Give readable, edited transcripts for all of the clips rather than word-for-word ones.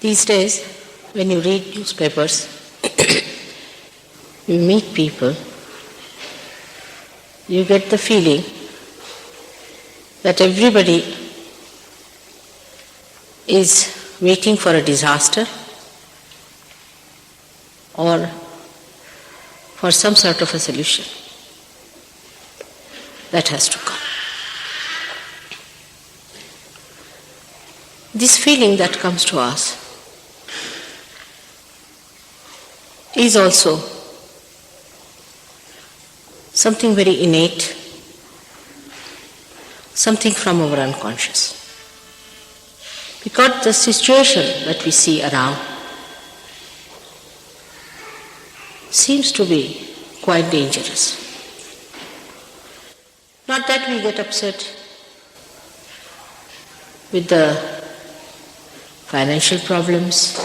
These days, when you read newspapers, you meet people, you get the feeling that everybody is waiting for a disaster or for some sort of a solution that has to come. This feeling that comes to us is also something very innate, something from our unconscious. Because the situation that we see around seems to be quite dangerous. Not that we get upset with the financial problems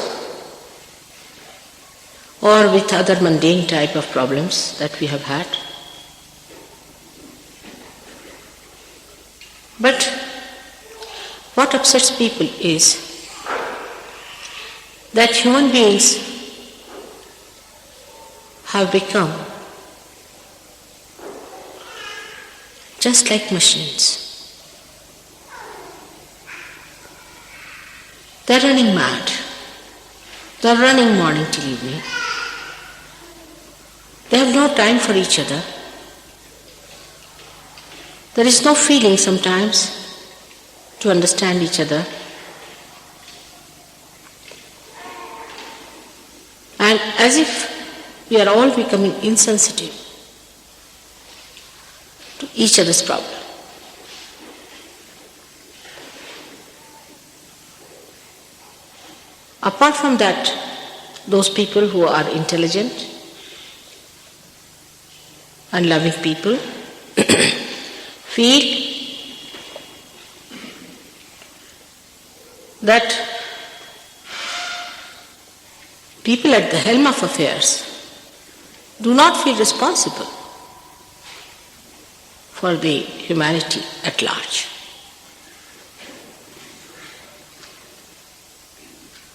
or with other mundane type of problems that we have had. But what upsets people is that human beings have become just like machines. They're running mad. They're running morning till evening. They have no time for each other. There is no feeling sometimes to understand each other. And as if we are all becoming insensitive to each other's problem. Apart from that, those people who are intelligent and loving people feel that people at the helm of affairs do not feel responsible for the humanity at large.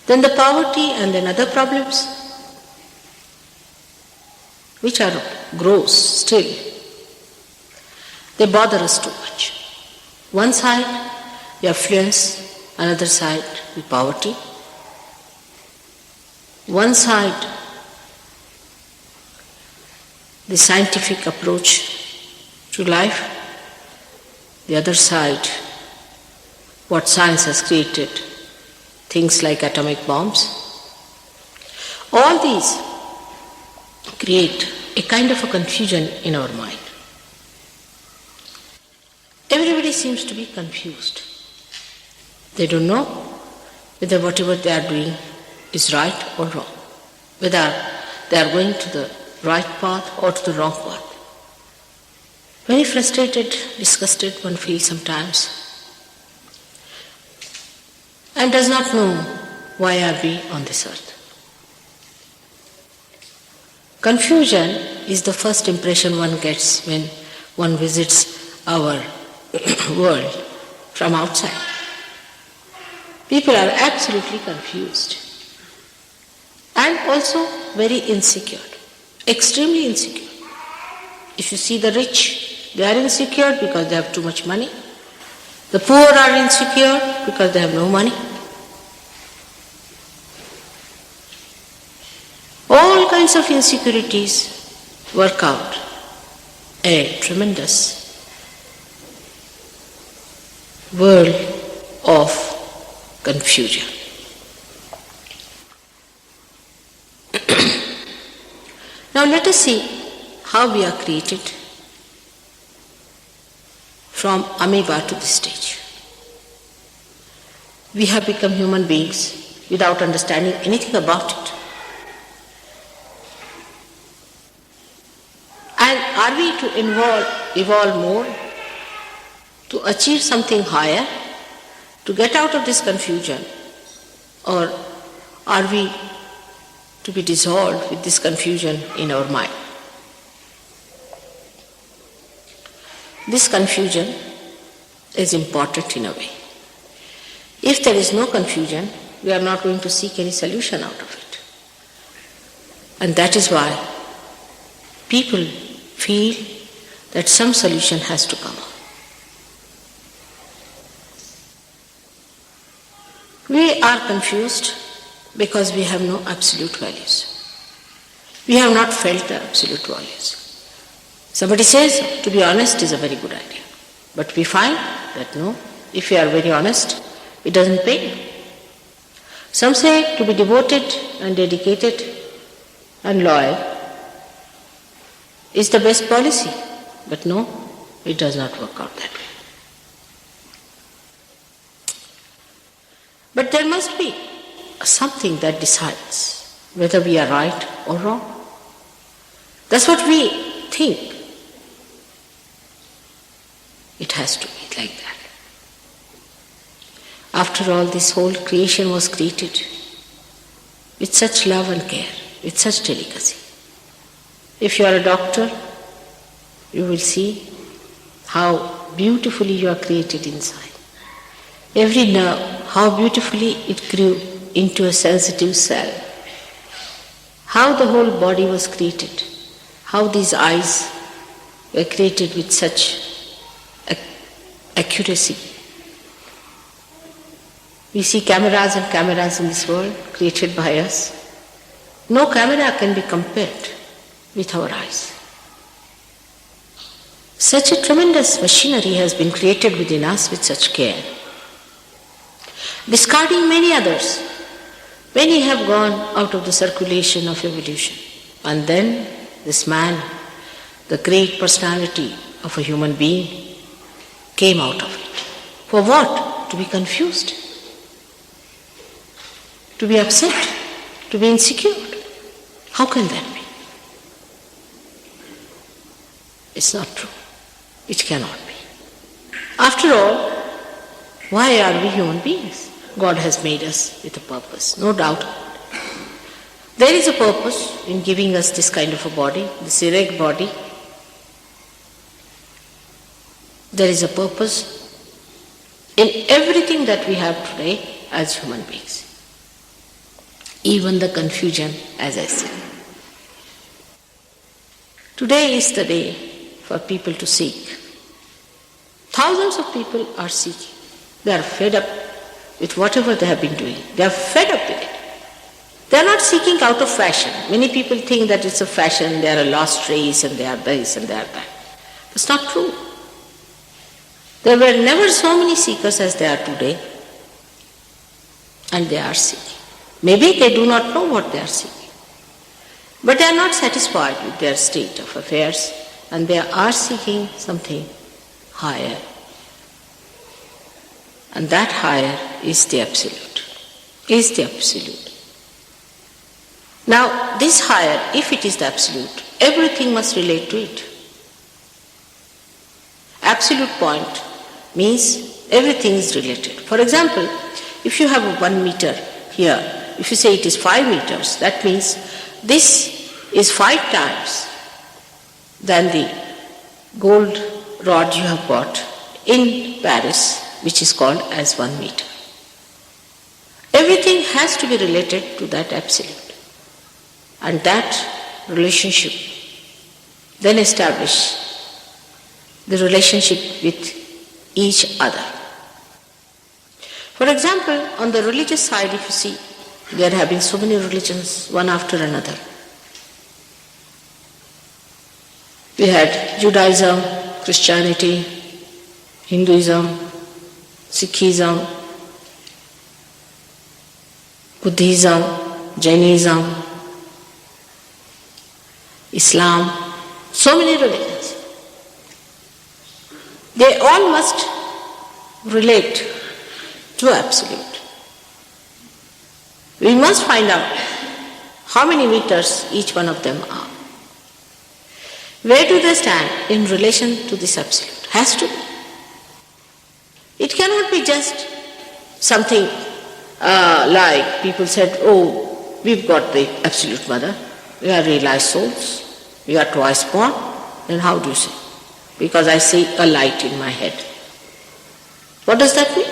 Then the poverty and then other problems, which are gross still, they bother us too much. One side, the affluence, another side, the poverty. One side, the scientific approach to life. The other side, what science has created, things like atomic bombs. All these create a kind of a confusion in our mind. Everybody seems to be confused. They don't know whether whatever they are doing is right or wrong, whether they are going to the right path or to the wrong path. Very frustrated, disgusted one feels sometimes, and does not know why are we on this earth. Confusion is the first impression one gets when one visits our world from outside. People are absolutely confused and also very insecure, extremely insecure. If you see the rich, they are insecure because they have too much money. The poor are insecure because they have no money. All kinds of insecurities work out a tremendous world of confusion. Now let us see how we are created from amoeba to this stage. We have become human beings without understanding anything about it. And are we to evolve more, to achieve something higher, to get out of this confusion, or are we to be dissolved with this confusion in our mind? This confusion is important in a way. If there is no confusion, we are not going to seek any solution out of it. And that is why people feel that some solution has to come up. We are confused because we have no absolute values. We have not felt the absolute values. Somebody says to be honest is a very good idea. But we find that no, if we are very honest, it doesn't pay. Some say to be devoted and dedicated and loyal is the best policy. But no, it does not work out that way. But there must be something that decides whether we are right or wrong. That's what we think. It has to be like that. After all, this whole creation was created with such love and care, with such delicacy. If you are a doctor, you will see how beautifully you are created inside. Every nerve, how beautifully it grew into a sensitive cell. How the whole body was created. How these eyes were created with such accuracy. We see cameras and cameras in this world created by us. No camera can be compared with our eyes. Such a tremendous machinery has been created within us with such care. Discarding many others, many have gone out of the circulation of evolution. And then this man, the great personality of a human being, came out of it. For what? To be confused, to be upset, to be insecure. How can that be? It's not true. It cannot be. After all, why are we human beings? God has made us with a purpose, no doubt. There is a purpose in giving us this kind of a body, this erect body. There is a purpose in everything that we have today as human beings. Even the confusion, as I said. Today is the day for people to seek. Thousands of people are seeking. They are fed up with whatever they have been doing. They are fed up with it. They are not seeking out of fashion. Many people think that it's a fashion, they are a lost race and they are this and they are that. That's not true. There were never so many seekers as there are today, and they are seeking. Maybe they do not know what they are seeking, but they are not satisfied with their state of affairs, and they are seeking something higher. And that higher is the Absolute. Is the Absolute. Now, this higher, if it is the Absolute, everything must relate to it. Absolute point means everything is related. For example, if you have 1 meter here, if you say it is 5 meters, that means this is 5 times than the gold rod you have bought in Paris, which is called as 1 meter. Everything has to be related to that Absolute. And that relationship then establish the relationship with each other. For example, on the religious side, if you see, there have been so many religions, one after another. We had Judaism, Christianity, Hinduism, Sikhism, Buddhism, Jainism, Islam, so many religions. They all must relate to Absolute. We must find out how many meters each one of them are. Where do they stand in relation to this Absolute? Has to be. It cannot be just something like people said, oh, we've got the Absolute Mother, we are realized souls, we are twice born. Then how do you say? Because I see a light in my head. What does that mean?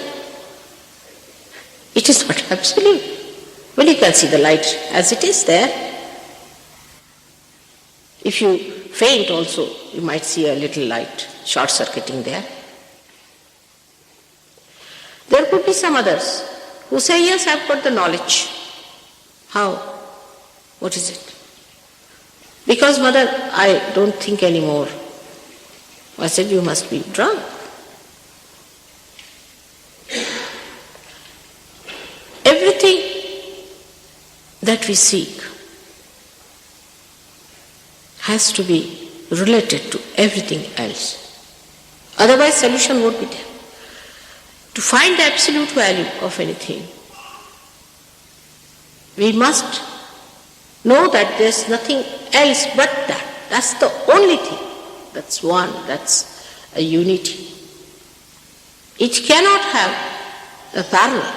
It is not absolute. Well, you can see the light as it is there. If you faint also, you might see a little light short-circuiting there. There could be some others who say, yes, I've got the knowledge. How? What is it? Because, mother, I don't think anymore. I said, you must be drunk. Everything that we seek has to be related to everything else. Otherwise, solution won't be there. To find the absolute value of anything, we must know that there's nothing else but that. That's the only thing. That's one. That's a unity. It cannot have a parallel.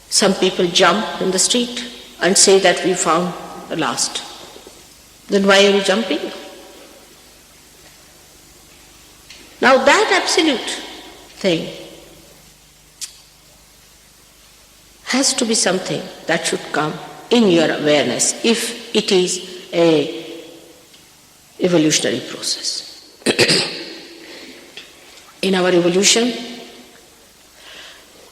Some people jump in the street and say that we found the last. Then why are you jumping? Now that absolute thing has to be something that should come in your awareness if it is a evolutionary process. In our evolution,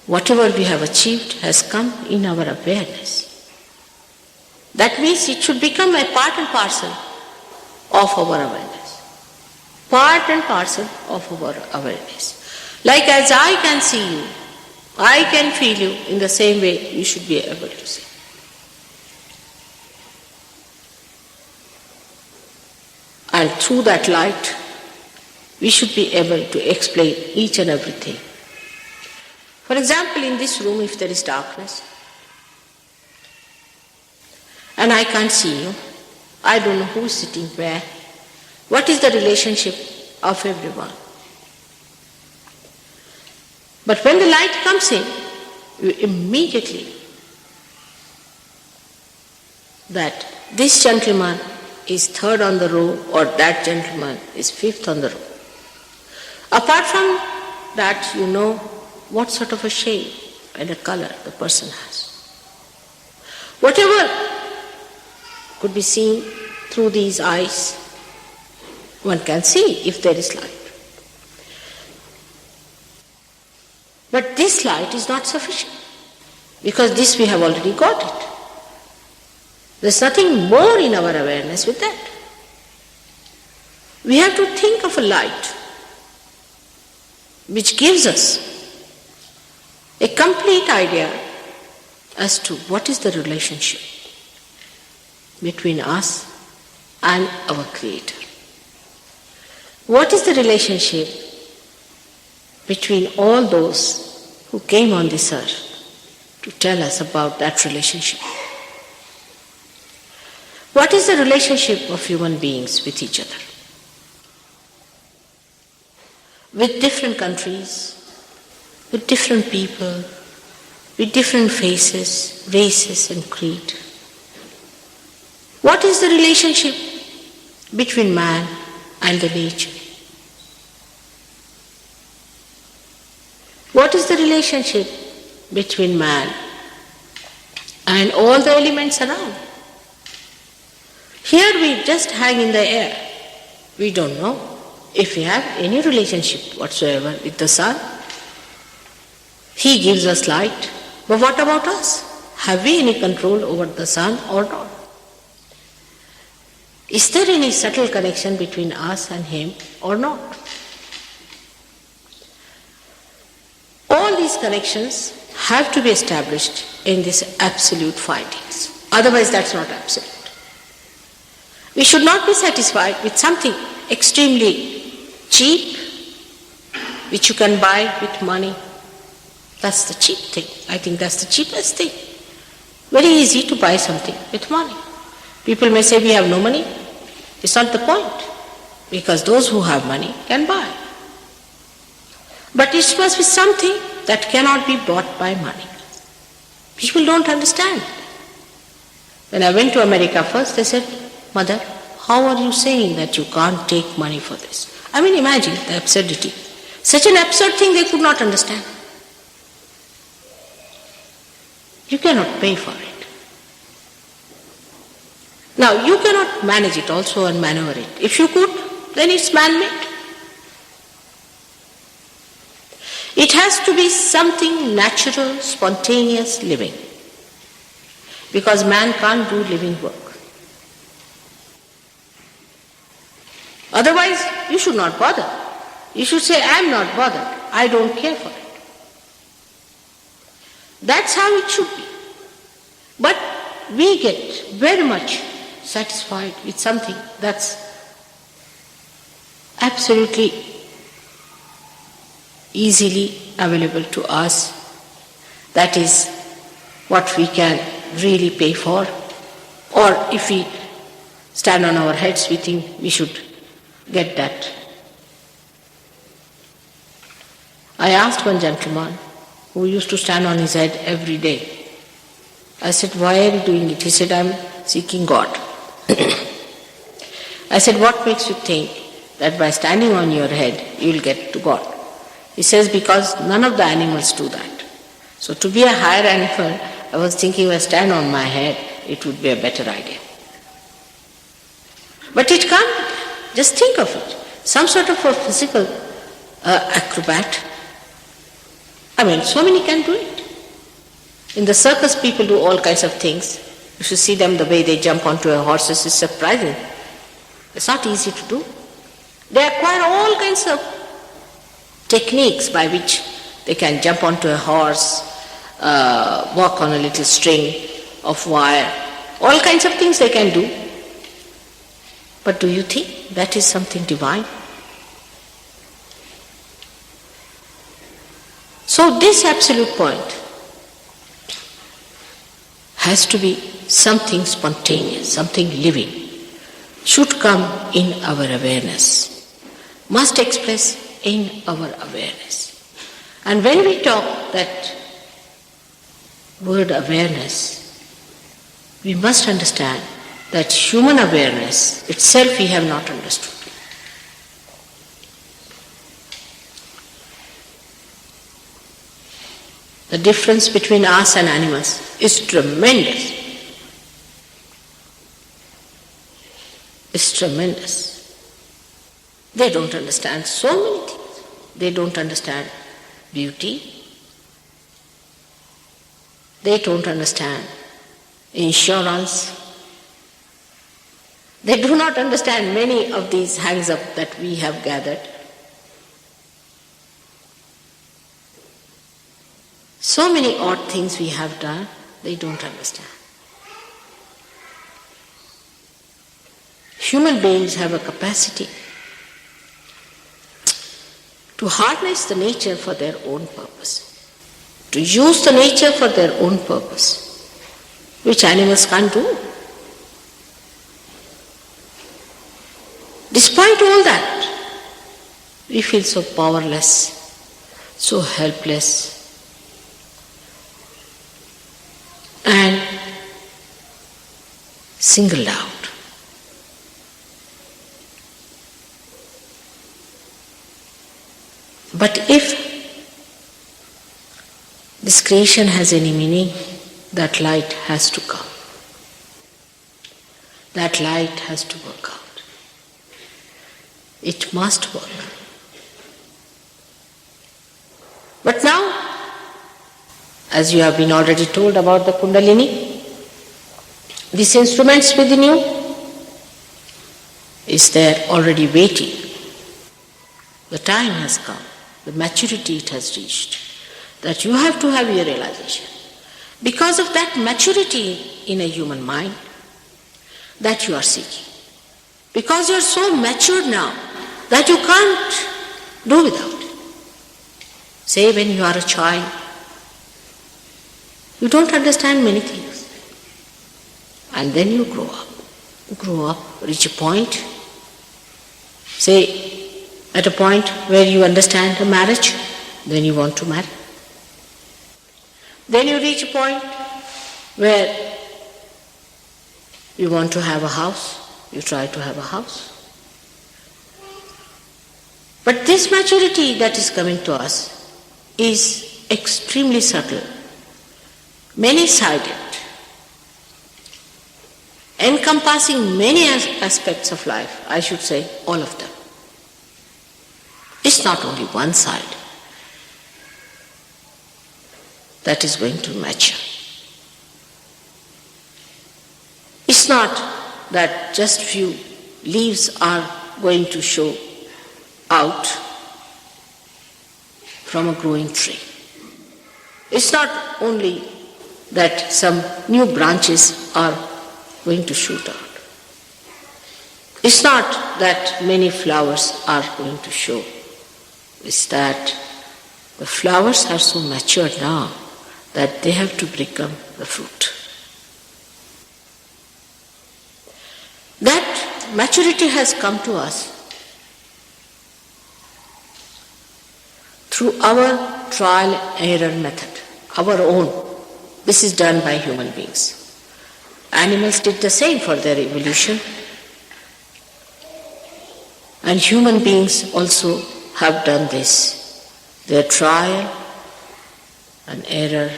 whatever we have achieved has come in our awareness. That means it should become a part and parcel of our awareness. Part and parcel of our awareness. Like as I can see you, I can feel you, in the same way you should be able to see. And through that light, we should be able to explain each and everything. For example, in this room, if there is darkness, and I can't see you, I don't know who is sitting where, what is the relationship of everyone? But when the light comes in, you immediately that this gentleman is third on the row or that gentleman is fifth on the row. Apart from that, you know what sort of a shade and a color the person has. Whatever could be seen through these eyes, one can see if there is light. But this light is not sufficient, because this we have already got it. There's nothing more in our awareness with that. We have to think of a light which gives us a complete idea as to what is the relationship between us and our Creator. What is the relationshпе between all those who came on this earth to tell us about that relationship? What is the relationship of human beings with each other? With different countries, with different people, with different faces, races and creed. What is the relationship between man and the nature? What is the relationship between man and all the elements around? Here we just hang in the air. We don't know if we have any relationship whatsoever with the sun. He gives us light, but what about us? Have we any control over the sun or not? Is there any subtle connection between us and him or not? All these connections have to be established in these absolute findings. Otherwise, that's not absolute. We should not be satisfied with something extremely cheap, which you can buy with money. That's the cheap thing. I think that's the cheapest thing. Very easy to buy something with money. People may say we have no money. It's not the point, because those who have money can buy. But it must be something that cannot be bought by money. People don't understand. When I went to America first, they said, "Mother, how are you saying that you can't take money for this?" I mean, imagine the absurdity. Such an absurd thing they could not understand. You cannot pay for it. Now, you cannot manage it also and maneuver it. If you could, then it's man-made. It has to be something natural, spontaneous living. Because man can't do living work. Otherwise, you should not bother. You should say, I am not bothered. I don't care for it. That's how it should be. But we get very much satisfied with something that's absolutely easily available to us. That is what we can really pay for. Or if we stand on our heads, we think we should get that. I asked one gentleman who used to stand on his head every day. I said, why are you doing it? He said, I'm seeking God. I said, what makes you think that by standing on your head you will get to God? He says, because none of the animals do that. So to be a higher animal, I was thinking if I stand on my head, it would be a better idea. But it can't. Just think of it. Some sort of a physical acrobat. I mean, so many can do it. In the circus, people do all kinds of things. You should see them, the way they jump onto a horse is surprising. It's not easy to do. They acquire all kinds of techniques by which they can jump onto a horse, walk on a little string of wire, all kinds of things they can do. But do you think that is something divine? So this absolute point has to be something spontaneous, something living, should come in our awareness, must express in our awareness. And when we talk that word awareness, we must understand that human awareness itself we have not understood. The difference between us and animals is tremendous. It's tremendous. They don't understand so many things. They don't understand beauty. They don't understand insurance. They do not understand many of these hangs-up that we have gathered. So many odd things we have done, they don't understand. Human beings have a capacity to harness the nature for their own purpose, to use the nature for their own purpose, which animals can't do. Despite all that, we feel so powerless, so helpless, and singled out. But if this creation has any meaning, that light has to come. That light has to work out. It must work. But now, as you have been already told about the Kundalini, this instruments within you is there already waiting. The time has come, the maturity it has reached, that you have to have your realization. Because of that maturity in a human mind that you are seeking. Because you are so matured now that you can't do without it. Say when you are a child, you don't understand many things. And then you grow up, reach a point, say at a point where you understand a marriage, then you want to marry. Then you reach a point where you want to have a house, you try to have a house. But this maturity that is coming to us is extremely subtle, many-sided, encompassing many aspects of life, I should say all of them. It's not only one side that is going to mature. It's not that just few leaves are going to show out from a growing tree. It's not only that some new branches are going to shoot out. It's not that many flowers are going to show. It's that the flowers are so mature now that they have to become the fruit. That maturity has come to us through our trial and error method, our own. This is done by human beings. Animals did the same for their evolution. And human beings also have done this. Their trial and error.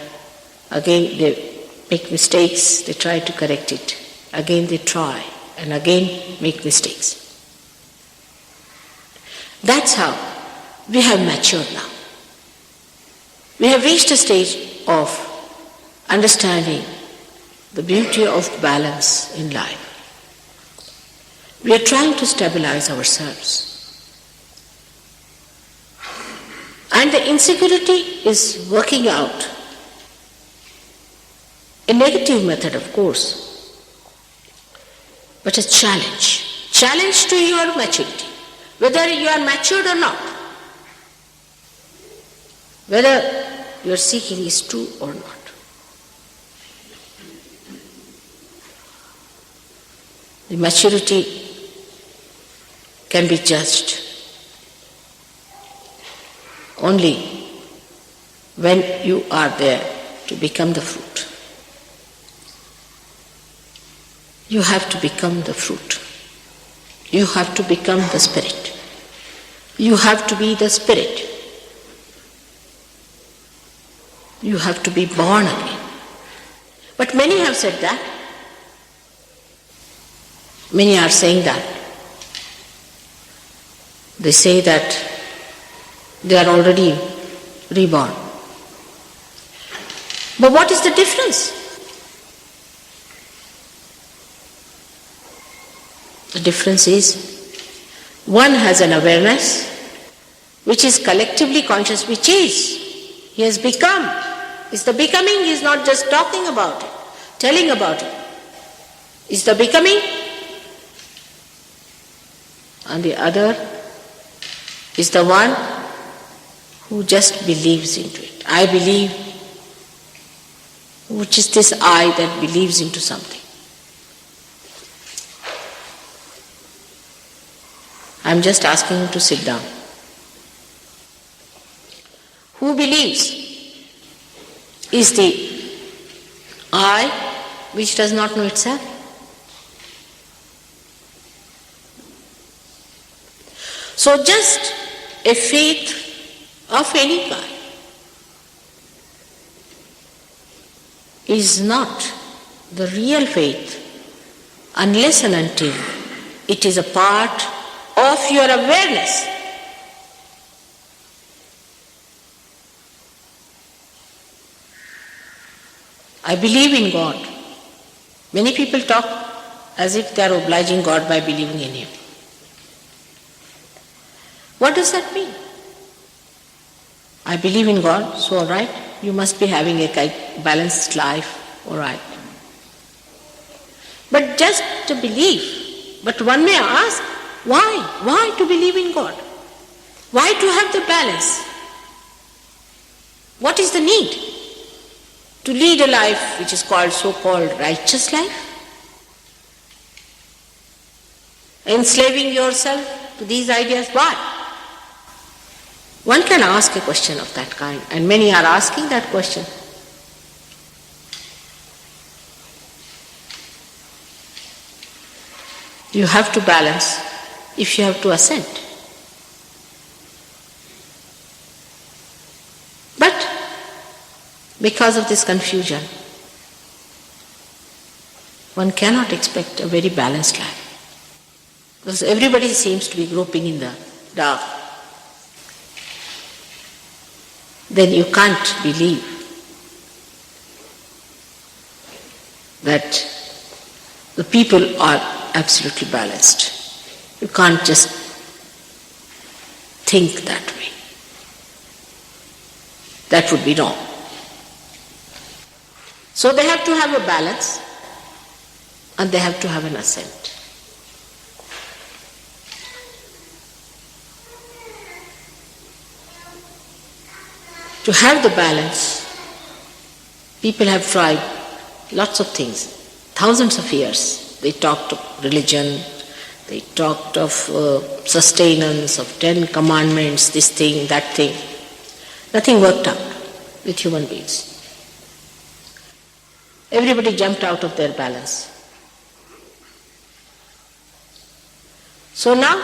Again they make mistakes, they try to correct it. Again they try and again make mistakes. That's how we have matured now. We have reached a stage of understanding the beauty of balance in life. We are trying to stabilize ourselves. And the insecurity is working out. A negative method, of course, but a challenge. Challenge to your maturity, whether you are matured or not. Whether your seeking is true or not. The maturity can be judged only when you are there to become the fruit. You have to become the fruit. You have to become the spirit. You have to be the spirit. You have to be born again. But many have said that. Many are saying that. They say that they are already reborn. But what is the difference? The difference is one has an awareness which is collectively conscious, which is, he has become. It's the becoming, he is not just talking about it, telling about it. It's the becoming. And the other is the one who just believes into it. I believe, which is this I that believes into something. I'm just asking you to sit down. Who believes is the I which does not know itself. So just a faith of any kind is not the real faith unless and until it is a part of your awareness. I believe in God. Many people talk as if they are obliging God by believing in Him. What does that mean? I believe in God, so all right, you must be having a balanced life, all right. But just to believe, but one may ask, why? Why to believe in God? Why to have the balance? What is the need? To lead a life which is called so-called righteous life? Enslaving yourself to these ideas, why? One can ask a question of that kind, and many are asking that question. You have to balance if you have to ascend. Because of this confusion, one cannot expect a very balanced life. Because everybody seems to be groping in the dark. Then you can't believe that the people are absolutely balanced. You can't just think that way. That would be wrong. So they have to have a balance and they have to have an assent. To have the balance, people have tried lots of things, thousands of years. They talked of religion, they talked of sustenance, of 10 commandments, this thing, that thing. Nothing worked out with human beings. Everybody jumped out of their balance. So now,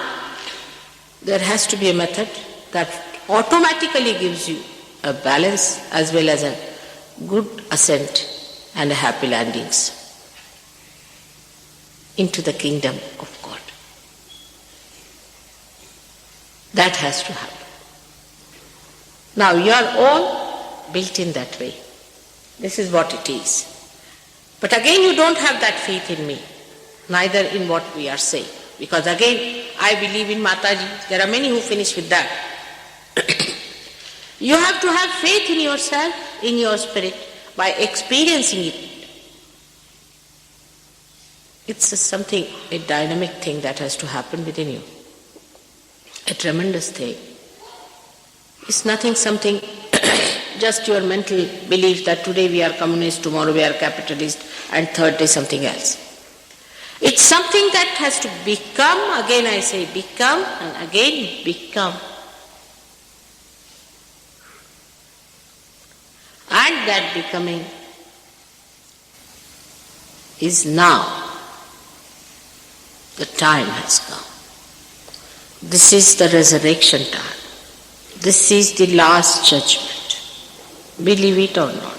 there has to be a method that automatically gives you a balance as well as a good ascent and a happy landings into the kingdom of God. That has to happen. Now you are all built in that way. This is what it is. But again you don't have that faith in me, neither in what we are saying. Because again, I believe in Mataji. There are many who finish with that. You have to have faith in yourself, in your spirit, by experiencing it. It's a dynamic thing that has to happen within you. A tremendous thing. It's nothing something just your mental belief that today we are communist, tomorrow we are capitalist, and third day something else. It's something that has to become, again I say become, and again become. And that becoming is now. The time has come. This is the resurrection time. This is the last judgment. Believe it or not.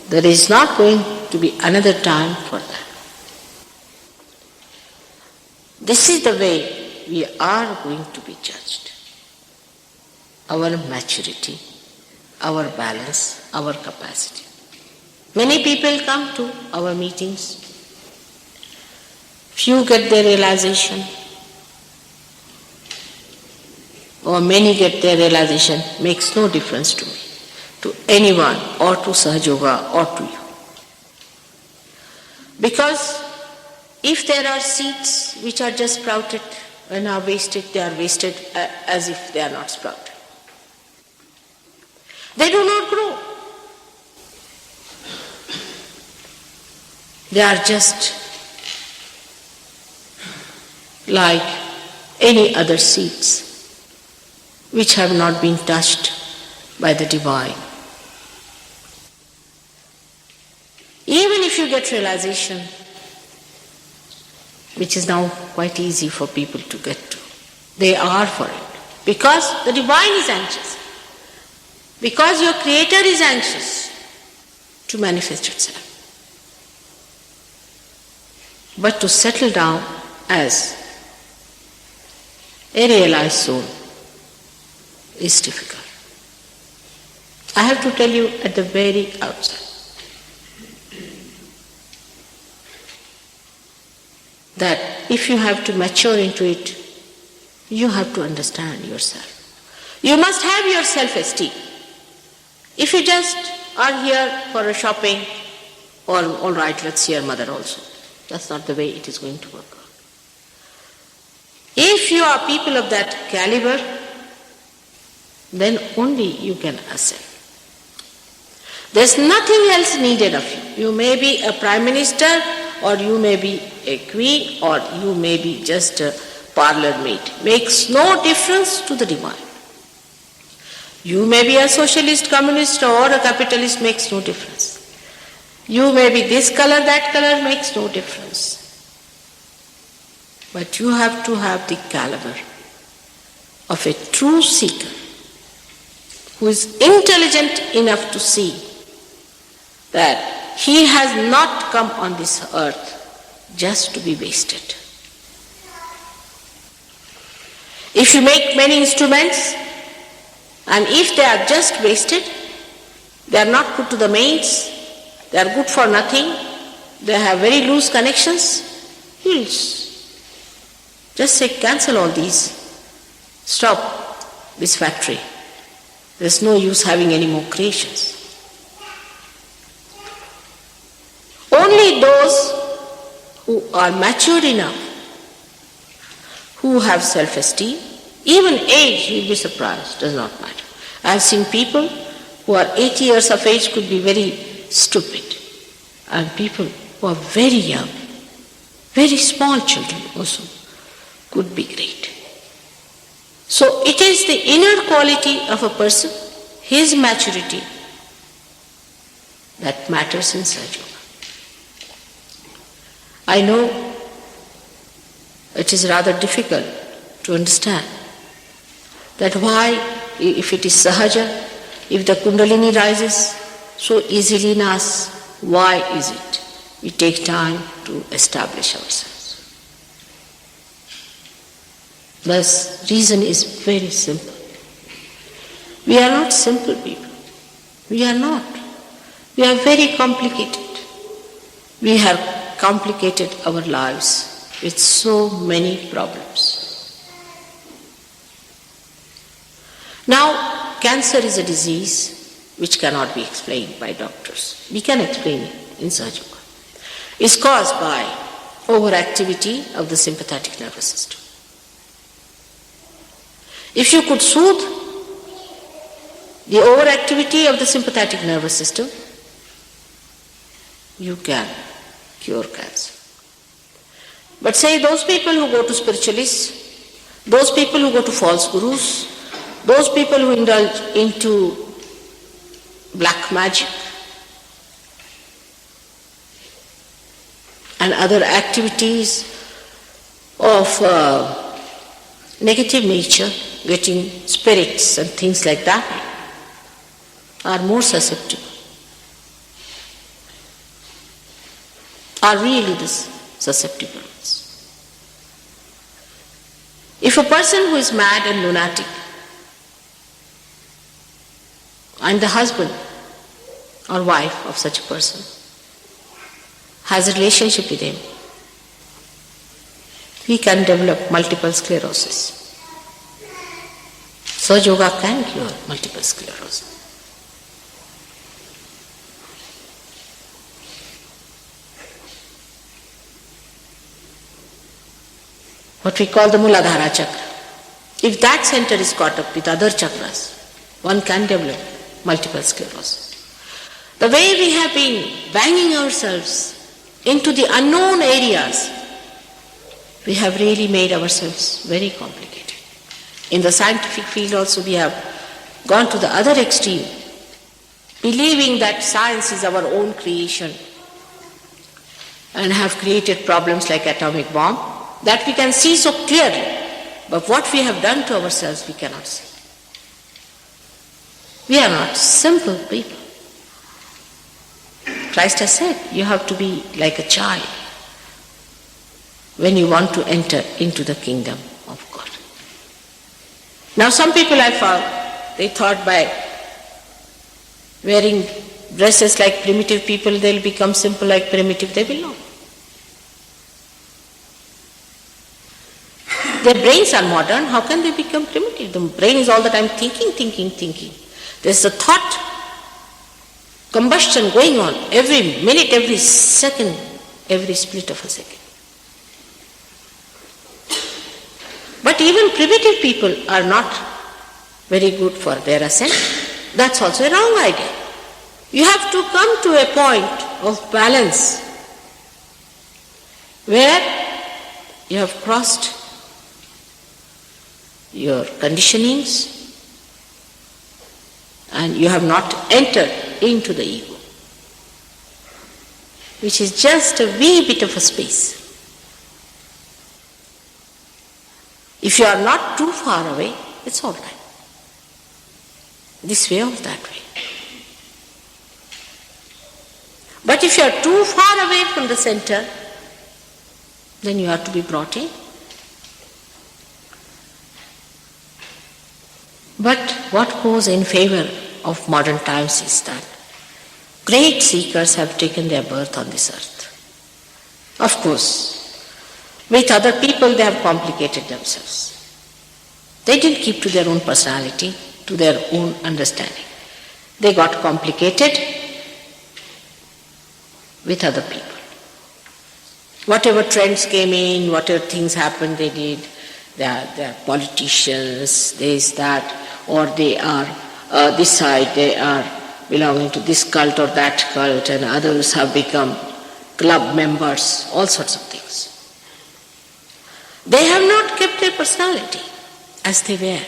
There is not going to be another time for that. This is the way we are going to be judged. Our maturity, our balance, our capacity. Many people come to our meetings. Few get their realization, or many get their realization. Makes no difference to me, to anyone, or to Sahaja Yoga, or to you. Because if there are seeds which are just sprouted and are wasted, they are wasted as if they are not sprouted. They do not grow. They are just like any other seeds which have not been touched by the divine. Even if you get realization, which is now quite easy for people to get to, they are for it. Because the divine is anxious. Because your Creator is anxious to manifest itself. But to settle down as a realized soul is difficult. I have to tell you at the very outset that if you have to mature into it, you have to understand yourself. You must have your self-esteem. If you just are here for a shopping, or all right, let's see your mother also. That's not the way it is going to work out. If you are people of that caliber, then only you can ascend. There's nothing else needed of you. You may be a prime minister, or you may be a queen, or you may be just a parlor maid. Makes no difference to the divine. You may be a socialist, communist, or a capitalist, makes no difference. You may be this color, that color, makes no difference. But you have to have the caliber of a true seeker, who is intelligent enough to see that he has not come on this earth just to be wasted. If you make many instruments, and if they are just wasted, they are not put to the mains, they are good for nothing, they have very loose connections, you'll just say, cancel all these, stop this factory. There's no use having any more creations. Only those who are matured enough, who have self-esteem, even age, you'll be surprised, does not matter. I have seen people who are 80 years of age could be very stupid, and people who are very young, very small children also, could be great. So it is the inner quality of a person, his maturity, that matters in Sahaja Yoga. I know it is rather difficult to understand that why, if it is Sahaja, if the Kundalini rises so easily in us, why is it we take time to establish ourselves? The reason is very simple. We are not simple people. We are not. We are very complicated. We have complicated our lives with so many problems. Now, cancer is a disease which cannot be explained by doctors. We can explain it in Sahaja Yoga. It's caused by overactivity of the sympathetic nervous system. If you could soothe the overactivity of the sympathetic nervous system, you can cure cancer. But say those people who go to spiritualists, those people who go to false gurus, those people who indulge into black magic and other activities of negative nature, getting spirits and things like that, are more susceptible, are really the susceptible ones. If a person who is mad and lunatic, and the husband or wife of such a person has a relationship with him, he can develop multiple sclerosis. Sahaja Yoga can cure multiple sclerosis. What we call the Muladhara chakra. If that center is caught up with other chakras, one can develop multiple sclerosis. The way we have been banging ourselves into the unknown areas, we have really made ourselves very complicated. In the scientific field also we have gone to the other extreme, believing that science is our own creation and have created problems like atomic bomb that we can see so clearly, but what we have done to ourselves we cannot see. We are not simple people. Christ has said you have to be like a child when you want to enter into the kingdom of God. Now some people I found, they thought by wearing dresses like primitive people they'll become simple like primitive. They will not. Their brains are modern, how can they become primitive? The brain is all the time thinking. There's a thought combustion going on every minute, every second, every split of a second. But even primitive people are not very good for their ascent. That's also a wrong idea. You have to come to a point of balance where you have crossed your conditionings and you have not entered into the ego, which is just a wee bit of a space. If you are not too far away, it's all right. this way or that way. But if you are too far away from the center, then you have to be brought in. But what goes in favor of modern times is that great seekers have taken their birth on this earth. Of course, with other people they have complicated themselves. They didn't keep to their own personality, to their own understanding. They got complicated with other people. Whatever trends came in, whatever things happened, they did. They are politicians, this, that, or they are this side, they are belonging to this cult or that cult, and others have become club members, all sorts of things. They have not kept their personality as they were.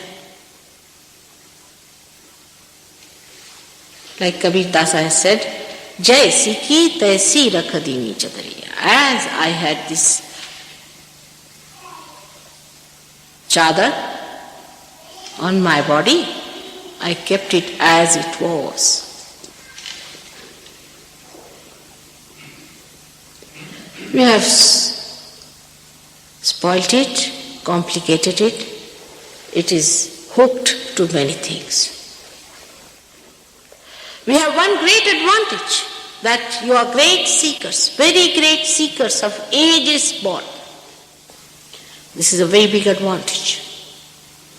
Like Kabir Dasa has said, Jaisi ki taisi rakh dini chadariya. As I had this chadar on my body, I kept it as it was. We have spoilt it, complicated it. It is hooked to many things. We have one great advantage, that you are great seekers, very great seekers of ages born. This is a very big advantage.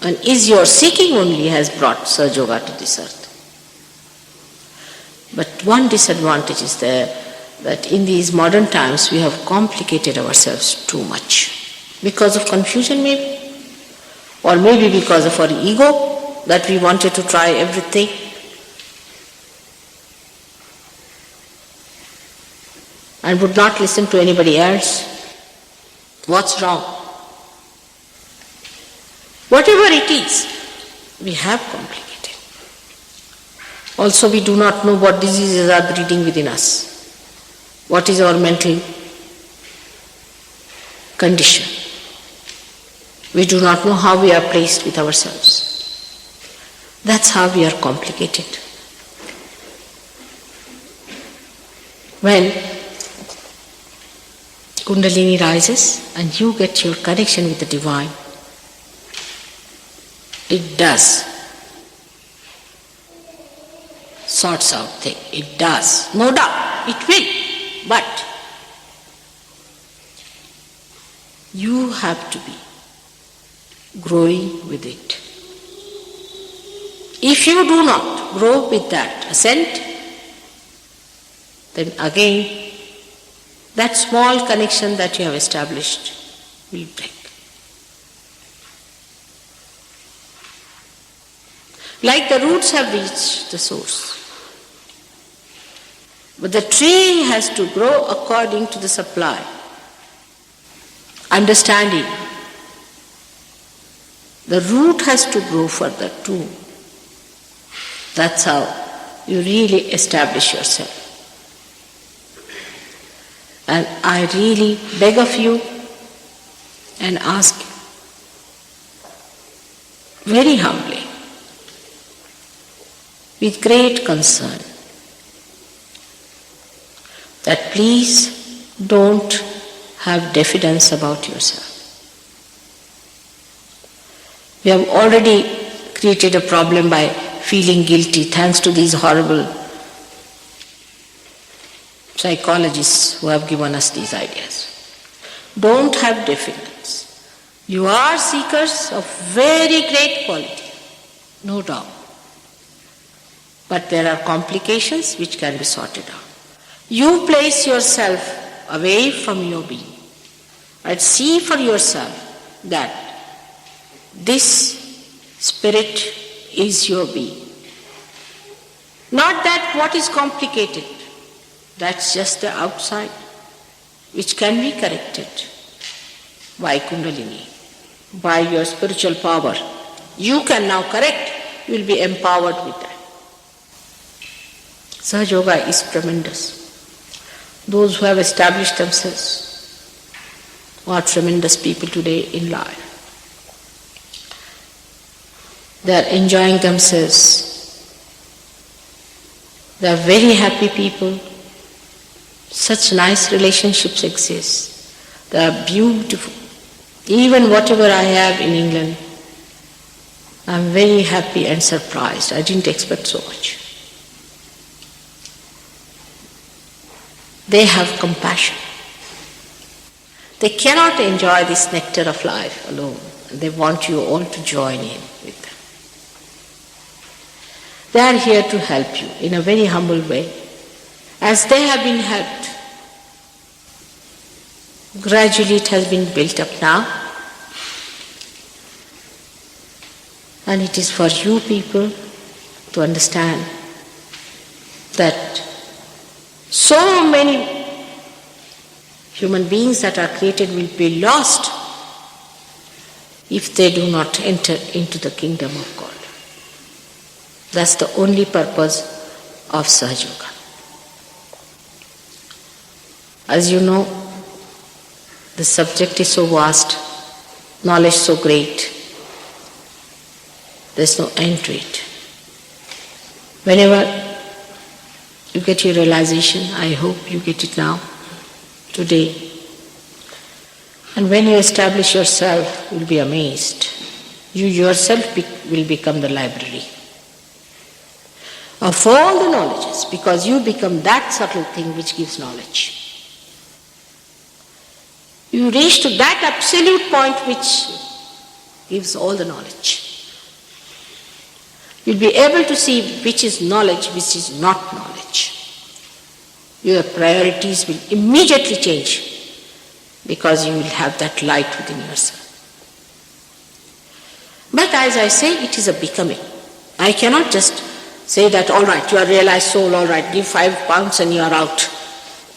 And is your seeking only has brought Sahaja Yoga to this earth. But one disadvantage is there, that in these modern times we have complicated ourselves too much. Because of confusion maybe, or maybe because of our ego, that we wanted to try everything. And would not listen to anybody else. What's wrong? Whatever it is, we have complicated. Also, we do not know what diseases are breeding within us. What is our mental condition? We do not know how we are placed with ourselves. That's how we are complicated. When Kundalini rises and you get your connection with the divine, it does sorts out things. It does, no doubt, it will. But you have to be growing with it. If you do not grow with that ascent, then again that small connection that you have established will break. Like the roots have reached the source. But the tree has to grow according to the supply. Understanding. The root has to grow further too. That's how you really establish yourself. And I really beg of you and ask very humbly, with great concern, that please don't have diffidence about yourself. We have already created a problem by feeling guilty thanks to these horrible psychologists who have given us these ideas. Don't have diffidence. You are seekers of very great quality, no doubt. But there are complications which can be sorted out. You place yourself away from your being and see for yourself that this spirit is your being. Not that what is complicated, that's just the outside, which can be corrected by Kundalini, by your spiritual power. You can now correct, you will be empowered with that. Sahaja Yoga is tremendous. Those who have established themselves are tremendous people today in life. They are enjoying themselves They are very happy people. Such nice relationships exist. They are beautiful. Even whatever I have in England, I am very happy and surprised. I didn't expect so much. They have compassion. They cannot enjoy this nectar of life alone. They want you all to join in with them. They are here to help you in a very humble way. As they have been helped, gradually it has been built up now. And it is for you people to understand that so many human beings that are created will be lost if they do not enter into the kingdom of God. That's the only purpose of Sahaja Yoga. As you know, the subject is so vast, knowledge so great, there's no end to it. Whenever you get your realization, I hope you get it now, today. And when you establish yourself, you'll be amazed. You yourself will become the library of all the knowledges, because you become that subtle thing which gives knowledge. You reach to that absolute point which gives all the knowledge. You'll be able to see which is knowledge, which is not knowledge. Your priorities will immediately change because you will have that light within yourself. But as I say, it is a becoming. I cannot just say that, all right, you are realized soul, all right, give £5 and you are out.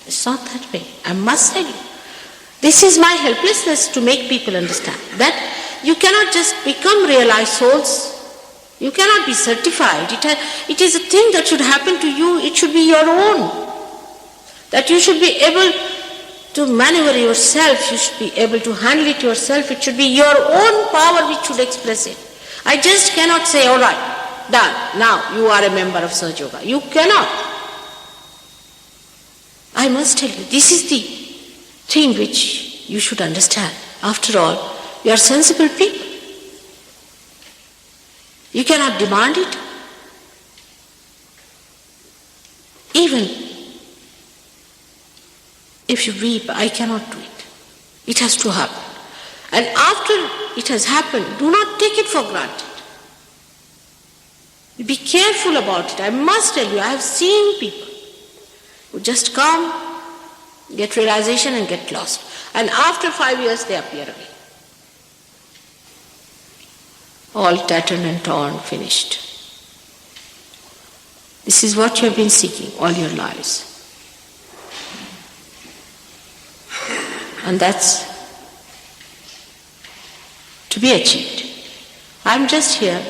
It's not that way. I must tell you. This is my helplessness to make people understand that you cannot just become realized souls. You cannot be certified. It is a thing that should happen to you. It should be your own. That you should be able to maneuver yourself. You should be able to handle it yourself. It should be your own power which should express it. I just cannot say, all right, done. Now you are a member of Sahaja Yoga. You cannot. I must tell you, this is the thing which you should understand. After all, you are sensible people. You cannot demand it. Even if you weep, I cannot do it. It has to happen. And after it has happened, do not take it for granted. Be careful about it. I must tell you, I have seen people who just come, get realization and get lost. And after 5 years they appear again. All tattered and torn, finished. This is what you have been seeking all your lives. And that's to be achieved. I'm just here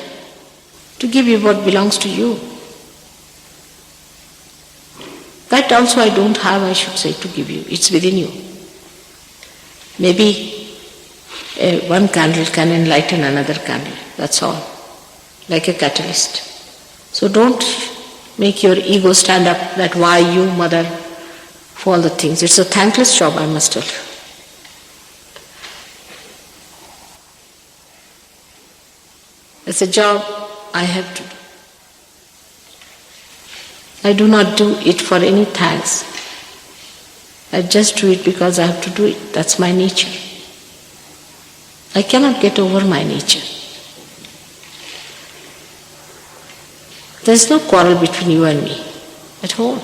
to give you what belongs to you. That also I don't have, I should say, to give you. It's within you. Maybe one candle can enlighten another candle. That's all. Like a catalyst. So don't make your ego stand up that why you, mother, for all the things. It's a thankless job, I must tell you. It's a job I have to do. I do not do it for any thanks. I just do it because I have to do it. That's my nature. I cannot get over my nature. There is no quarrel between you and me at all.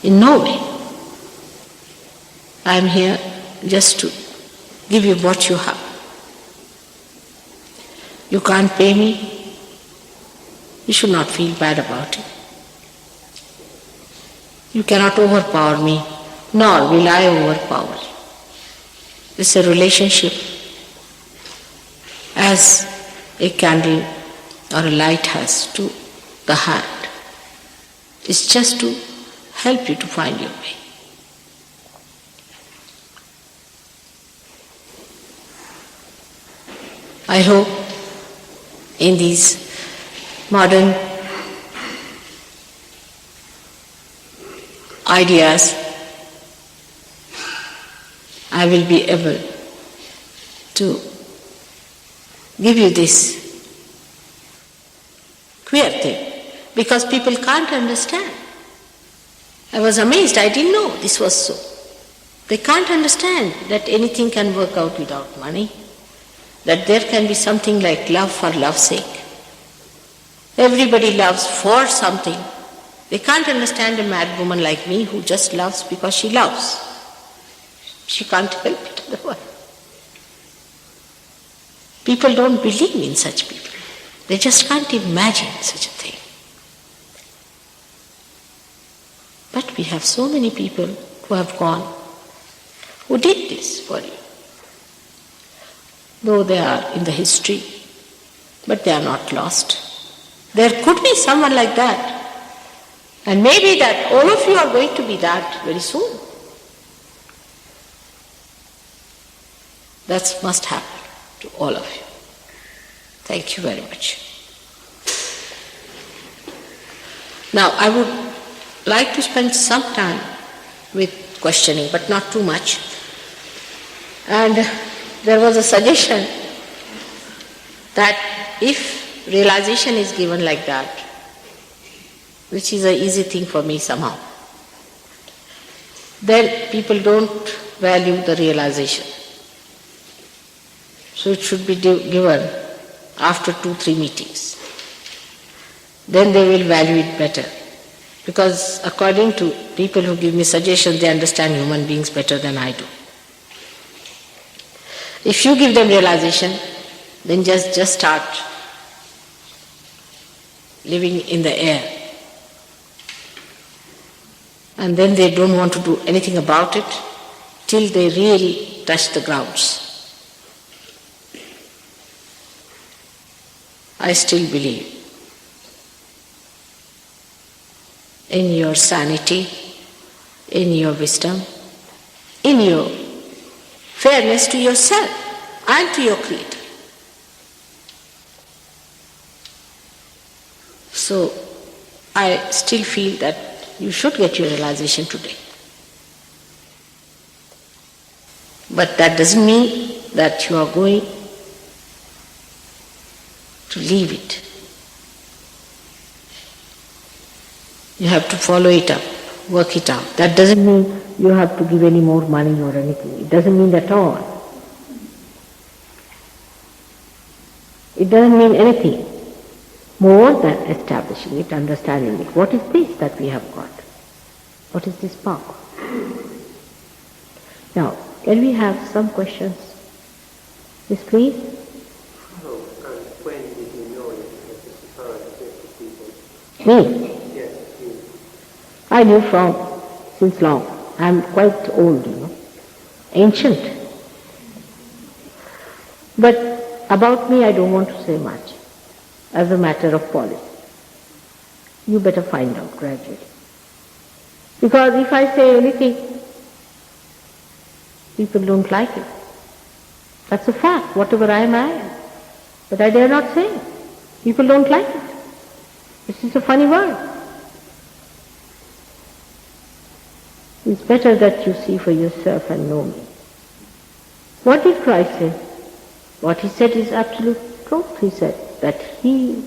In no way. I am here just to give you what you have. You can't pay me. You should not feel bad about it. You cannot overpower me, nor will I overpower you. It's a relationship as a candle or a light has to the hand. It's just to help you to find your way. I hope in these modern ideas, I will be able to give you this queer thing, because people can't understand. I was amazed, I didn't know this was so. They can't understand that anything can work out without money, that there can be something like love for love's sake. Everybody loves for something. They can't understand a mad woman like me who just loves because she loves. She can't help it otherwise. People don't believe in such people. They just can't imagine such a thing. But we have so many people who have gone, who did this for you. Though they are in the history, but they are not lost. There could be someone like that. And maybe that all of you are going to be that very soon. That must happen to all of you. Thank you very much. Now I would like to spend some time with questioning, but not too much. And there was a suggestion that if realization is given like that, which is an easy thing for me somehow, then people don't value the realization. So it should be given after 2-3 meetings. Then they will value it better. Because according to people who give me suggestions, they understand human beings better than I do. If you give them realization, then just start living in the air. And then they don't want to do anything about it till they really touch the grounds. I still believe in your sanity, in your wisdom, in your fairness to yourself and to your Creator. So I still feel that you should get your realization today. But that doesn't mean that you are going to leave it. You have to follow it up, work it out. That doesn't mean you have to give any more money or anything. It doesn't mean at all. It doesn't mean anything more than establishing it, understanding it. What is this that we have got? What is this power? Now, can we have some questions? Yes, please. When did you know you had this power to get to people? Me? Yes, you. I knew since long. I'm quite old, ancient. But about me I don't want to say much as a matter of policy. You better find out gradually. Because if I say anything, people don't like it. That's a fact. Whatever I am. But I dare not say it. People don't like it. This is a funny word. It's better that you see for yourself and know me. What did Christ say? What he said is absolute truth. He said that he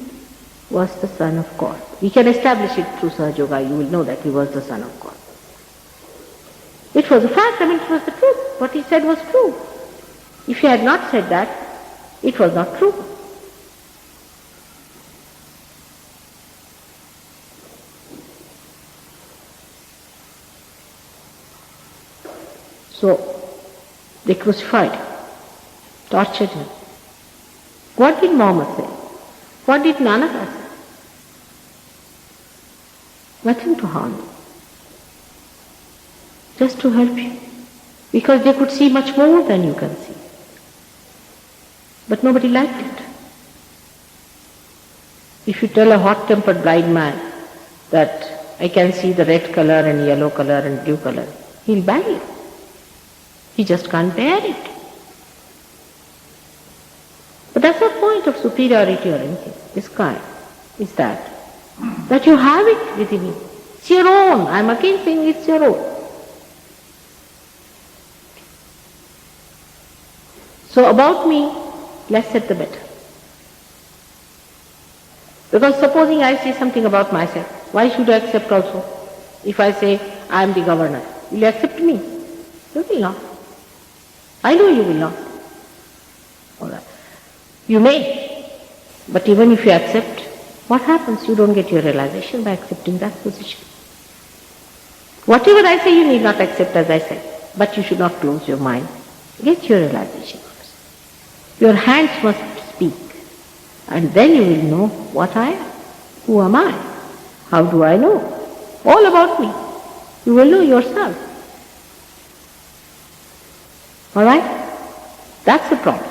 was the Son of God. We can establish it through Sahaja Yoga. You will know that he was the Son of God. It was a fact. It was the truth. What he said was true. If he had not said that, it was not true. So, they crucified him, tortured him. What did Muhammad say? What did Nanaka say? Nothing to harm you. Just to help you. Because they could see much more than you can see. But nobody liked it. If you tell a hot-tempered blind man that I can see the red color and yellow color and blue color, he'll bang you. He just can't bear it. But that's not point of superiority or anything. This kind is that you have it within you. It's your own. I'm again saying it's your own. So about me, less said the better. Because supposing I say something about myself, why should I accept also? If I say I am the governor, will you accept me? You will not. I know you will not. All right. You may, but even if you accept, what happens? You don't get your realization by accepting that position. Whatever I say, you need not accept as I said, but you should not close your mind. Get your realization first. Your hands must speak, and then you will know what I am. Who am I? How do I know? All about me. You will know yourself. All right? That's the promise.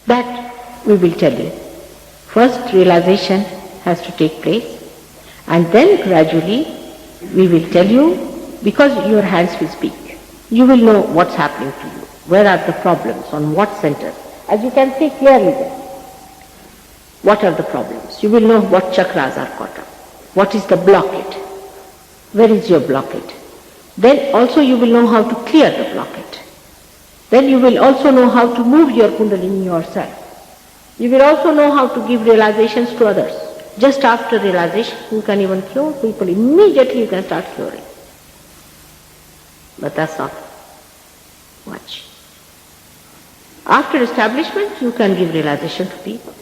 That we will tell you. First realization has to take place, and then gradually we will tell you, because your hands will speak. You will know what's happening to you. Where are the problems? On what center? As you can see clearly there. What are the problems? You will know what chakras are caught up. What is the blockade? Where is your blockade? Then also you will know how to clear the blockade. Then you will also know how to move your kundalini yourself. You will also know how to give realizations to others. Just after realization, you can even cure people. Immediately you can start curing. But that's not much. After establishment, you can give realization to people.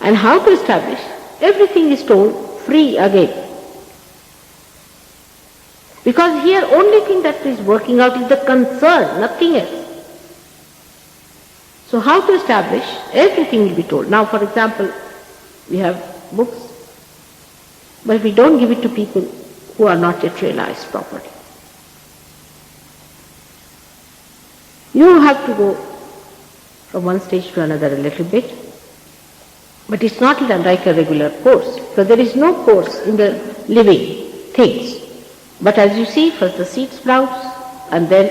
And how to establish? Everything is told free again. Because here only thing that is working out is the concern, nothing else. So how to establish? Everything will be told. Now for example, we have books, but we don't give it to people who are not yet realized properly. You have to go from one stage to another a little bit, but it's not like a regular course, because there is no course in the living things. But as you see, first the seed sprouts, and then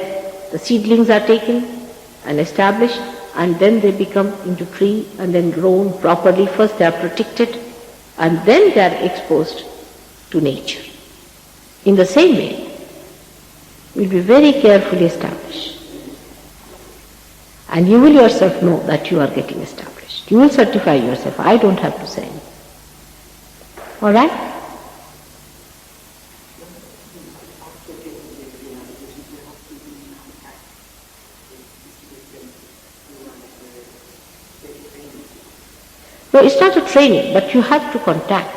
the seedlings are taken and established, and then they become into tree and then grown properly. First they are protected, and then they are exposed to nature. In the same way, will be very carefully established. And you will yourself know that you are getting established. You will certify yourself. I don't have to say anything. All right? No, it's not a training, but you have to contact.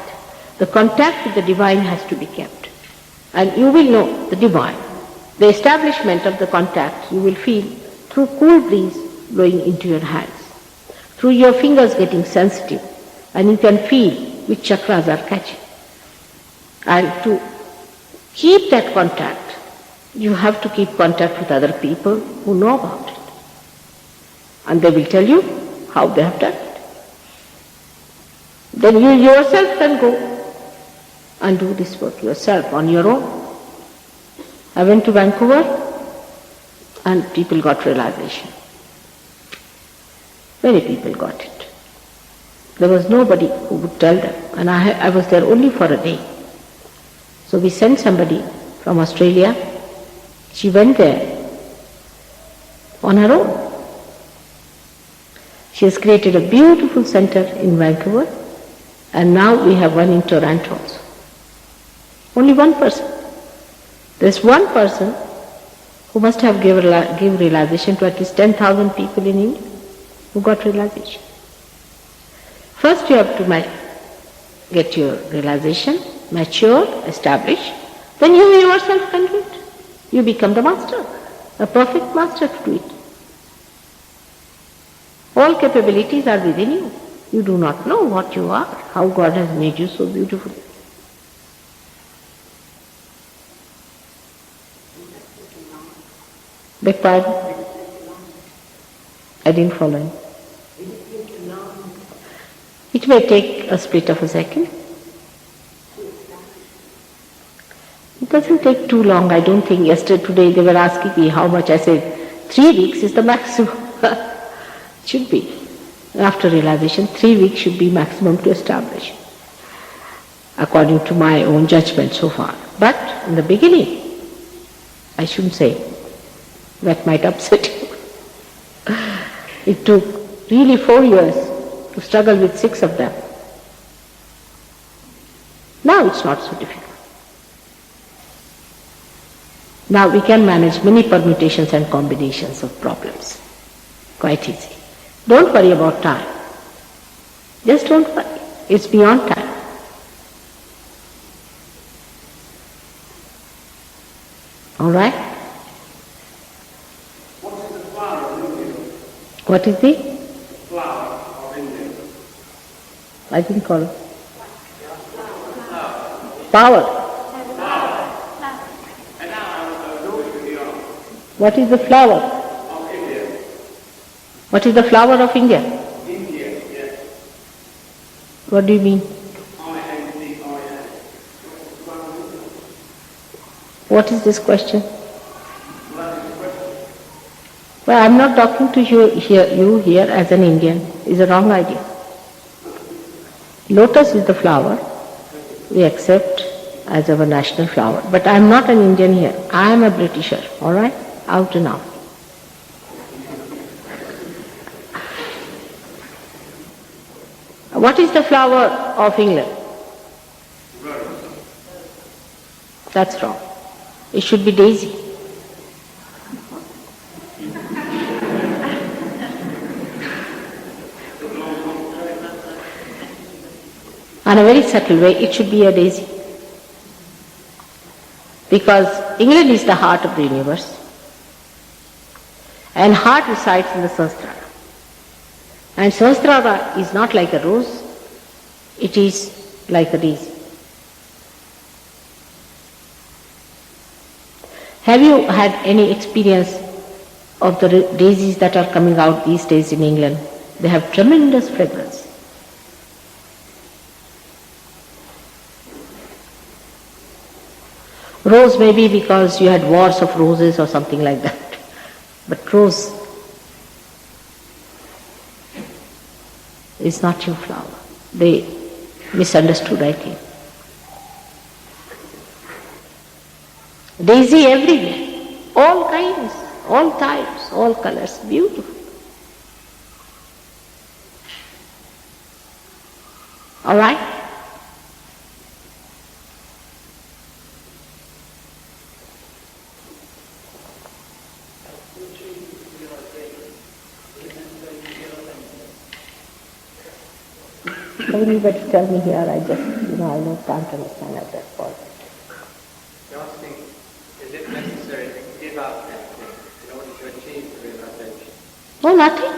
The contact with the divine has to be kept. And you will know the divine. The establishment of the contact you will feel through cool breeze blowing into your hands, through your fingers getting sensitive, and you can feel which chakras are catching. And to keep that contact, you have to keep contact with other people who know about it. And they will tell you how they have done it. Then you yourself can go and do this work yourself on your own. I went to Vancouver and people got realization. Many people got it. There was nobody who would tell them, and I was there only for a day. So we sent somebody from Australia. She went there on her own. She has created a beautiful center in Vancouver, and now we have one in Toronto also. Only one person. There's one person who must have given realization to at least 10,000 people in India who got realization. First you have to get your realization, mature, established, then you yourself can do it. You become the master, a perfect master to do it. All capabilities are within you. You do not know what you are, how God has made you so beautifully. Beg pardon? I didn't follow you. It may take a split of a second. doesn't take too long. I don't think today they were asking me how much. I said 3 weeks is the maximum. Should be. After realization, 3 weeks should be maximum to establish, according to my own judgment so far. But in the beginning, I shouldn't say, that might upset you. It took really 4 years to struggle with 6 of them. Now it's not so difficult. Now we can manage many permutations and combinations of problems. Quite easy. Don't worry about time. Just don't worry. It's beyond time. All right? What is the flower of India? What is the? Flower of India. I didn't call it. Power. What is the flower? Of India. What is the flower of India? India, yes. What do you mean? I-N-D-I-A. What is this question? Well, I'm not talking to you here as an Indian. It's a wrong idea. Lotus is the flower we accept as our national flower. But I'm not an Indian here. I am a Britisher, all right? Out and out. What is the flower of England? That's wrong. It should be daisy. In a very subtle way, it should be a daisy. Because England is the heart of the universe. And heart resides in the Sahasrara. And Sahasrara is not like a rose, it is like a daisy. Have you had any experience of the daisies that are coming out these days in England? They have tremendous fragrance. Rose may be because you had wars of roses or something like that. But rose is not your flower. They misunderstood, I think. Daisy everywhere, all kinds, all types, all colors, beautiful. All right? Anybody tell me here, I can't understand at that point. You're asking, is it necessary to give up anything in order to achieve the realization? No, nothing.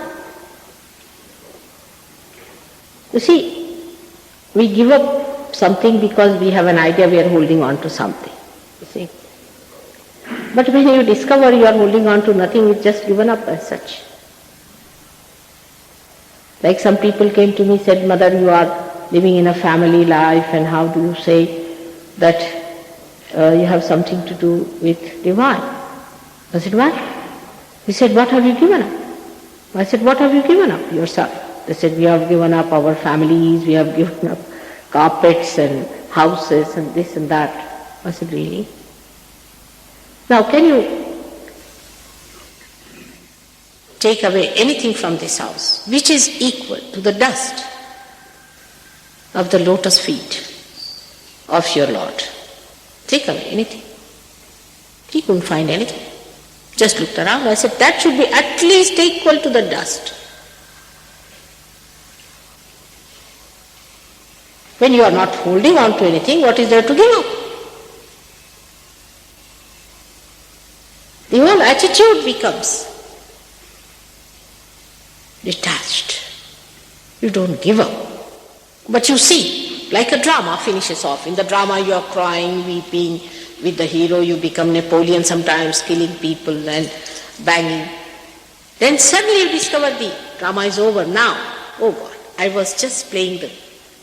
You see, we give up something because we have an idea we are holding on to something. You see. But when you discover you are holding on to nothing, it's just given up as such. Like some people came to me, said, Mother, you are living in a family life, and how do you say that you have something to do with divine? I said, why? He said, what have you given up? I said, what have you given up yourself? They said, we have given up our families, we have given up carpets and houses and this and that. I said, really? Now can you take away anything from this house which is equal to the dust of the lotus feet of your Lord? Take away anything. He couldn't find anything. Just looked around. I said, that should be at least equal to the dust. When you are not holding on to anything, what is there to give up? The whole attitude becomes detached. You don't give up. But you see, like a drama finishes off. In the drama you are crying, weeping. With the hero you become Napoleon sometimes, killing people and banging. Then suddenly you discover the drama is over now. Oh God, I was just playing the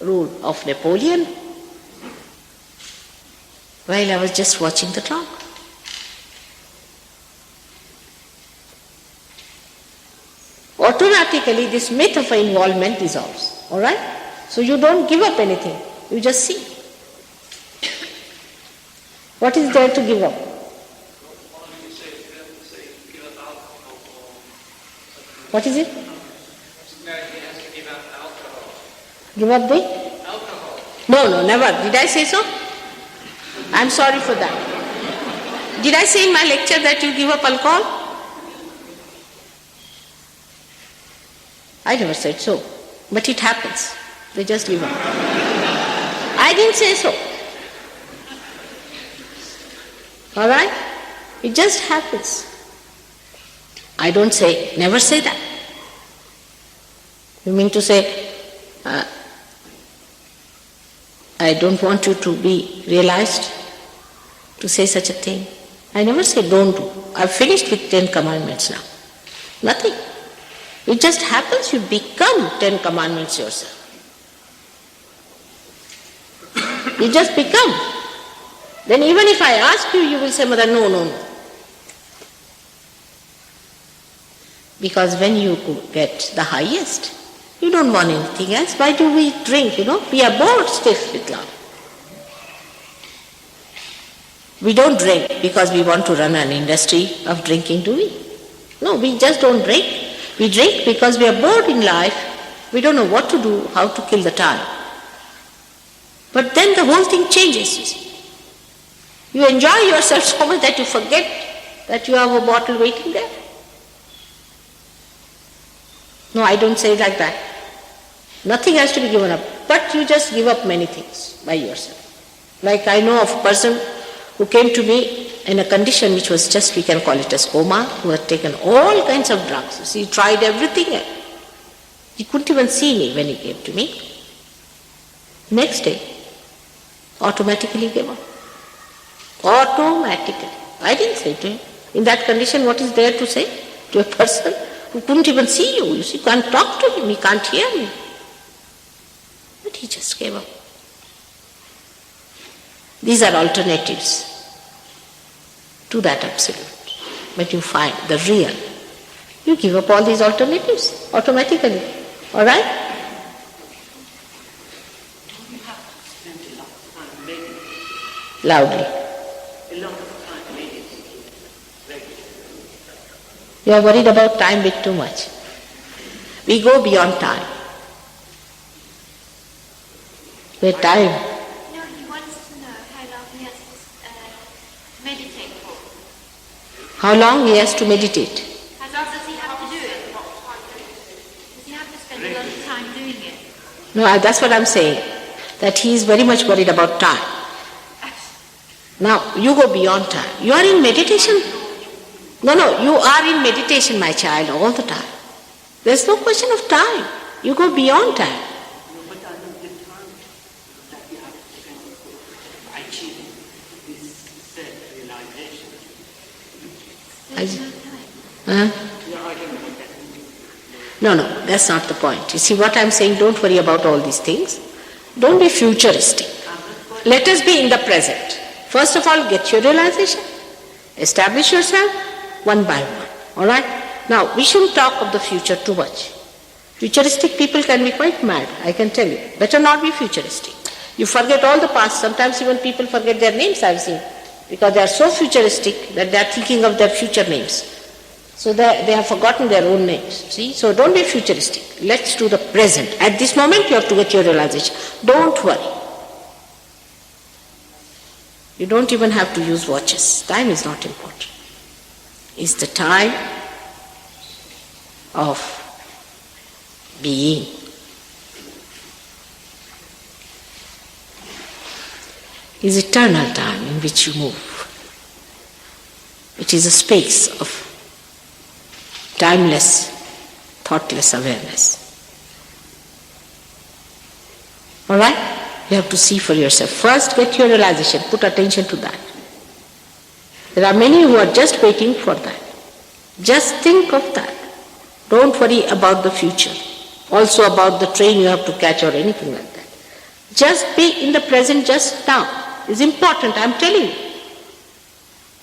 role of Napoleon. while I was just watching the clock. Automatically this myth of involvement dissolves. Alright? So you don't give up anything. You just see. What is there to give up? What is it? Give up the? Alcohol. No, never. Did I say so? I'm sorry for that. Did I say in my lecture that you give up alcohol? I never said so. But it happens. They just give up. I didn't say so. Alright? It just happens. I don't say, never say that. You mean to say, I don't want you to be realized to say such a thing. I never say don't do. I've finished with 10 commandments now. Nothing. It just happens you become 10 commandments yourself. You just become. Then even if I ask you, you will say, Mother, no. Because when you get the highest, you don't want anything else. Why do we drink, We are bored still with love. We don't drink because we want to run an industry of drinking, do we? No, we just don't drink. We drink because we are bored in life. We don't know what to do, how to kill the time. But then the whole thing changes, you see. You enjoy yourself so much that you forget that you have a bottle waiting there. No, I don't say it like that. Nothing has to be given up. But you just give up many things by yourself. Like I know of a person who came to me in a condition which was just, we can call it as coma, who had taken all kinds of drugs. You see, he tried everything. He couldn't even see me when he came to me. Next day, automatically gave up. Automatically. I didn't say to him. In that condition, what is there to say to a person who couldn't even see you? You see, you can't talk to him, he can't hear me. But he just gave up. These are alternatives to that absolute. But you find the real. You give up all these alternatives automatically. Alright? You have to spend a lot of time meditating. Loudly. A lot of time meditating regularly. You are worried about time a bit too much. We go beyond time. Where time. No, he wants to know how long he has to meditate for. How long he has to meditate? How long does he have to do it? Does he have to spend a lot of time doing it? No, that's what I'm saying. That he is very much worried about time. Now, you go beyond time. You are in meditation. No, you are in meditation, my child, all the time. There's no question of time. You go beyond time. No, but I know the time that you have to spend for achieving this self-realization. There's no time. Huh? Yeah, I don't know what that means. No, that's not the point. You see what I'm saying? Don't worry about all these things. Don't be futuristic. Let us be in the present. First of all, get your realization. Establish yourself one by one. Alright? Now, we shouldn't talk of the future too much. Futuristic people can be quite mad, I can tell you. Better not be futuristic. You forget all the past. Sometimes even people forget their names, I've seen. Because they are so futuristic that they are thinking of their future names. So they have forgotten their own names. See? So don't be futuristic. Let's do the present. At this moment you have to get your realization. Don't worry. You don't even have to use watches. Time is not important. It's the time of being. Is eternal time in which you move. It is a space of timeless, thoughtless awareness. Alright? You have to see for yourself. First, get your realization. Put attention to that. There are many who are just waiting for that. Just think of that. Don't worry about the future. Also about the train you have to catch or anything like that. Just be in the present just now. is important, I'm telling you.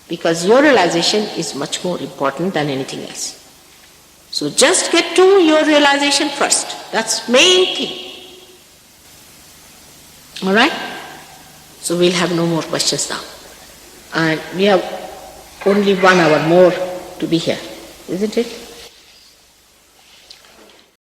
Because your realization is much more important than anything else. So just get to your realization first. That's main thing. All right? So we'll have no more questions now. And we have only 1 hour more to be here, isn't it?